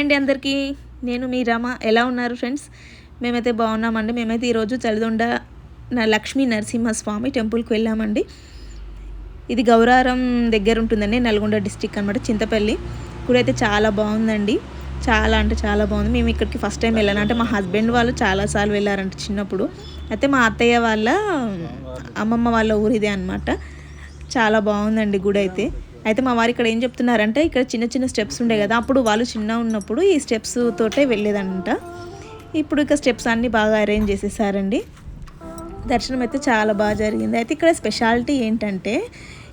అండి అందరికీ, నేను మీ రమ. ఎలా ఉన్నారు ఫ్రెండ్స్? మేమైతే బాగున్నామండి. మేమైతే ఈరోజు చలిదొండ లక్ష్మీ నరసింహస్వామి టెంపుల్కి వెళ్ళామండి. ఇది గౌరారం దగ్గర ఉంటుందండి, నల్గొండ డిస్టిక్ అనమాట, చింతపల్లి. గుడి అయితే చాలా బాగుందండి, చాలా అంటే చాలా బాగుంది. మేము ఇక్కడికి ఫస్ట్ టైం వెళ్ళాను, అంటే మా హస్బెండ్ వాళ్ళు చాలాసార్లు వెళ్ళారంట చిన్నప్పుడు. అయితే మా అత్తయ్య వాళ్ళ అమ్మమ్మ వాళ్ళ ఊరు ఇదే అనమాట. చాలా బాగుందండి గుడి అయితే. మా వారు ఇక్కడ ఏం చెప్తున్నారంటే, ఇక్కడ చిన్న చిన్న స్టెప్స్ ఉండే కదా, అప్పుడు వాళ్ళు చిన్న ఉన్నప్పుడు ఈ స్టెప్స్ తోటే వెళ్ళేదంట. ఇప్పుడు ఇక స్టెప్స్ అన్నీ బాగా అరేంజ్ చేసేసారండి. దర్శనం అయితే చాలా బాగా జరిగింది. అయితే ఇక్కడ స్పెషాలిటీ ఏంటంటే,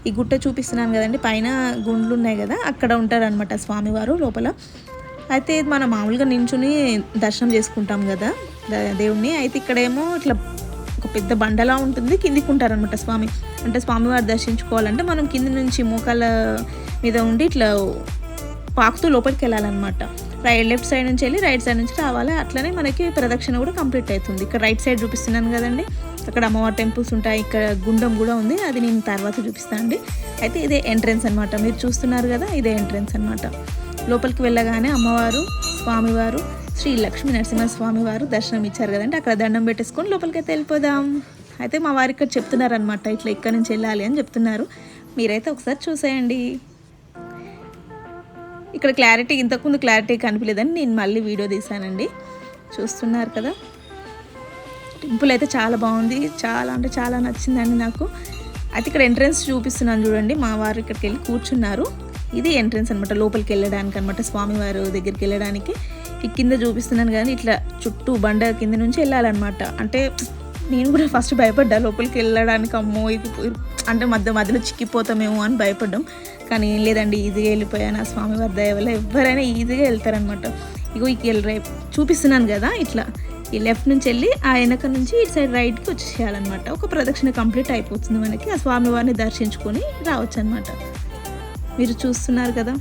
ఈ గుట్ట చూపిస్తున్నాను కదండి, పైన గుండ్లు ఉన్నాయి కదా, అక్కడ ఉంటారనమాట స్వామివారు లోపల. అయితే మనం మామూలుగా నించుని దర్శనం చేసుకుంటాం కదా దేవుణ్ణి. అయితే ఇక్కడేమో ఇట్లా ఒక పెద్ద బండలా ఉంటుంది, కిందికి ఉంటారనమాట స్వామి. అంటే స్వామివారు దర్శించుకోవాలంటే మనం కింది నుంచి మోకాళ్ళ మీద ఉండి ఇట్లా పాకుతూ లోపలికి వెళ్ళాలన్నమాట. లెఫ్ట్ సైడ్ నుంచి వెళ్ళి రైట్ సైడ్ నుంచి రావాలి. అట్లనే మనకి ప్రదక్షిణ కూడా కంప్లీట్ అవుతుంది. ఇక్కడ రైట్ సైడ్ చూపిస్తున్నాను కదండి, అక్కడ అమ్మవారి టెంపుల్స్ ఉంటాయి, ఇక్కడ గుండం కూడా ఉంది, అది నేను తర్వాత చూపిస్తాను అండి. అయితే ఇదే ఎంట్రెన్స్ అనమాట, మీరు చూస్తున్నారు కదా, ఇదే ఎంట్రెన్స్ అనమాట. లోపలికి వెళ్ళగానే అమ్మవారు, స్వామివారు, శ్రీ లక్ష్మీ నరసింహస్వామి వారు దర్శనం ఇచ్చారు కదండి. అక్కడ దండం పెట్టేసుకొని లోపలికి అయితే వెళ్ళిపోదాం. అయితే మా వారు ఇక్కడ చెప్తున్నారనమాట, ఇట్లా ఇక్కడ నుంచి వెళ్ళాలి అని చెప్తున్నారు. మీరైతే ఒకసారి చూసేయండి. ఇక్కడ క్లారిటీ, ఇంతకుముందు క్లారిటీ కనిపించలేదని నేను మళ్ళీ వీడియో తీశానండి. చూస్తున్నారు కదా, టెంపుల్ అయితే చాలా బాగుంది, చాలా అంటే చాలా నచ్చిందండి నాకు. అయితే ఇక్కడ ఎంట్రన్స్ చూపిస్తున్నాను చూడండి, మా వారు ఇక్కడికి వెళ్ళి కూర్చున్నారు. ఇది ఎంట్రన్స్ అనమాట, లోపలికి వెళ్ళడానికి అనమాట, స్వామివారు దగ్గరికి వెళ్ళడానికి. ఈ కింద చూపిస్తున్నాను కానీ ఇట్లా చుట్టూ బండ కింద నుంచి వెళ్ళాలన్నమాట. అంటే నేను కూడా ఫస్ట్ భయపడ్డా లోపలికి వెళ్ళడానికి, అమ్మో ఇది అంటే మధ్యలో చిక్కిపోతామేమో అని భయపడ్డాం. కానీ ఏం లేదండి, ఈజీగా వెళ్ళిపోయాను. ఆ స్వామివారి దయ వల్ల ఎవరైనా ఈజీగా వెళ్తారనమాట. ఇగో చూపిస్తున్నాను కదా, ఇట్లా ఈ లెఫ్ట్ నుంచి వెళ్ళి ఆ వెనక నుంచి ఇటు సైడ్ రైట్కి వచ్చేయాలన్నమాట. ఒక ప్రదక్షిణ కంప్లీట్ అయిపోతుంది మనకి. ఆ స్వామివారిని దర్శించుకొని రావచ్చు అనమాట. మీరు చూస్తున్నారు కదా.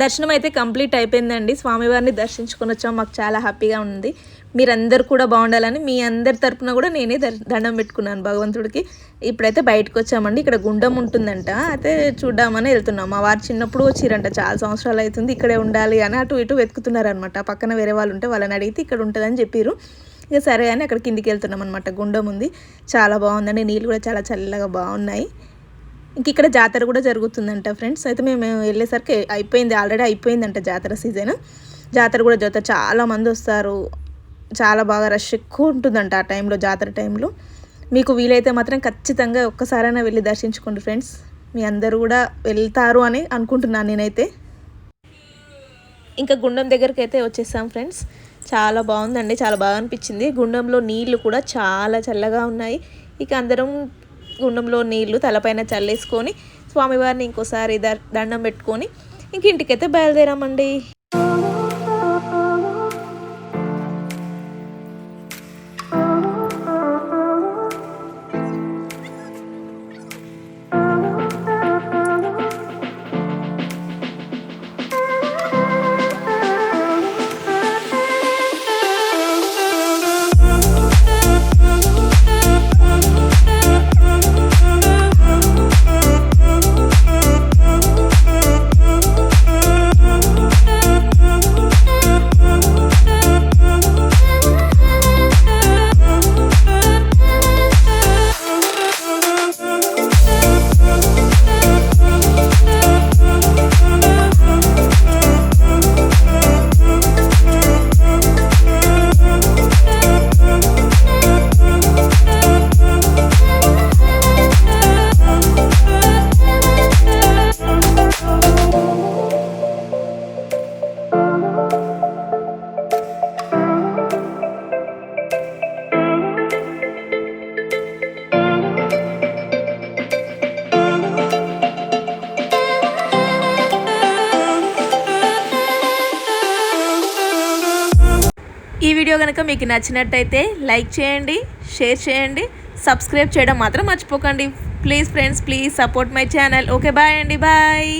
దర్శనం అయితే కంప్లీట్ అయిపోయిందండి. స్వామివారిని దర్శించుకొని వచ్చాం, మాకు చాలా హ్యాపీగా ఉంది. మీరందరూ కూడా బాగుండాలని మీ అందరి తరపున కూడా నేనే దండం పెట్టుకున్నాను భగవంతుడికి. ఇప్పుడైతే బయటకు వచ్చామండి. ఇక్కడ గుండం ఉంటుందంట, అయితే చూద్దామని వెళ్తున్నాం. మా వారు చిన్నప్పుడు వచ్చిరంట, చాలా సంవత్సరాలు అవుతుంది, ఇక్కడే ఉండాలి అని అటు ఇటు వెతుకుతున్నారనమాట. పక్కన వేరే వాళ్ళు ఉంటే వాళ్ళని అడిగితే ఇక్కడ ఉంటుందని చెప్పారు. ఇక సరే అని అక్కడ కిందికి వెళ్తున్నాం అనమాట. గుండం ఉంది, చాలా బాగుందండి, నీళ్ళు కూడా చాలా చల్లగా బాగున్నాయి. ఇంక ఇక్కడ జాతర కూడా జరుగుతుందంట ఫ్రెండ్స్. అయితే మేము వెళ్ళేసరికి అయిపోయింది, ఆల్రెడీ అయిపోయిందంట జాతర సీజన్. జాతర కూడా జరుగుతుంది, చాలామంది వస్తారు, చాలా బాగా రష్ ఎక్కువ ఉంటుందంట ఆ టైంలో, జాతర టైంలో. మీకు వీలైతే మాత్రం ఖచ్చితంగా ఒక్కసారైనా వెళ్ళి దర్శించుకోండి ఫ్రెండ్స్. మీ అందరూ కూడా వెళ్తారు అని అనుకుంటున్నాను నేనైతే. ఇంకా గుండం దగ్గరికి అయితే వచ్చేసాం ఫ్రెండ్స్. చాలా బాగుందండి, చాలా బాగా అనిపించింది. గుండంలో నీళ్లు కూడా చాలా చల్లగా ఉన్నాయి. ఇక అందరం గుండంలో నీళ్లు తలపైన చల్లేసుకొని స్వామివారిని ఇంకోసారి దండం పెట్టుకొని ఇంక ఇంటికైతే బయలుదేరామండి. ఈ వీడియో కనుక మీకు నచ్చినట్టయితే లైక్ చేయండి, షేర్ చేయండి, సబ్స్క్రైబ్ చేయడం మాత్రం మర్చిపోకండి. Please friends, please support my channel. Okay, bye అండి, బాయ్.